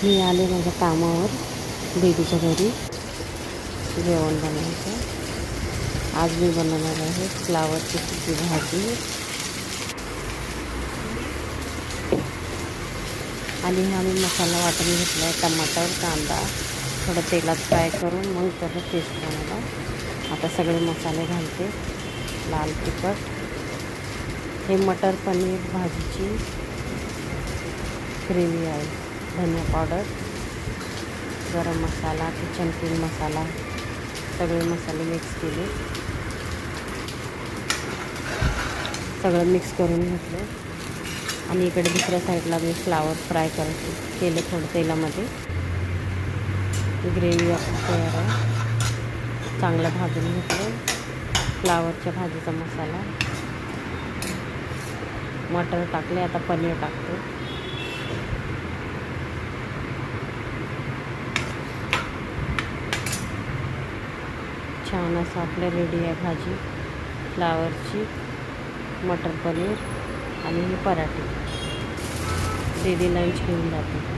मी आले माझ्या कामावर दीदीच्या घरी जेवण बनवायचं. आज मी बनवणार आहे फ्लावरची सुकी भाजी आणि हा मी मसाला वाटून घेतला आहे. टमाटर, कांदा थोडं तेलात फ्राय करून मग त्याचा पेस्ट बनवला. आता सगळे मसाले घालते. लाल तिखट, हे मटर पनीर भाजीची ग्रेव्ही आहे. धनिया पावडर, गरम मसाला, किचन किंग मसाला, सगळे मसाले मिक्स केले. सगळं मिक्स करून घेतलं आणि इकडे दुसऱ्या साईडला मी फ्लावर फ्राय केले थोडं तेलामध्ये. ग्रेव्ही आपली तयार आहे. चांगलं भाजून घेतलं. फ्लावरच्या भाजीचा मसाला, मटर टाकले. आता पनीर टाकते. छान असं आपलं रेडी आहे भाजी फ्लावरची, मटर पनीर आणि पराठे. दीदी लंच घेऊन जाते.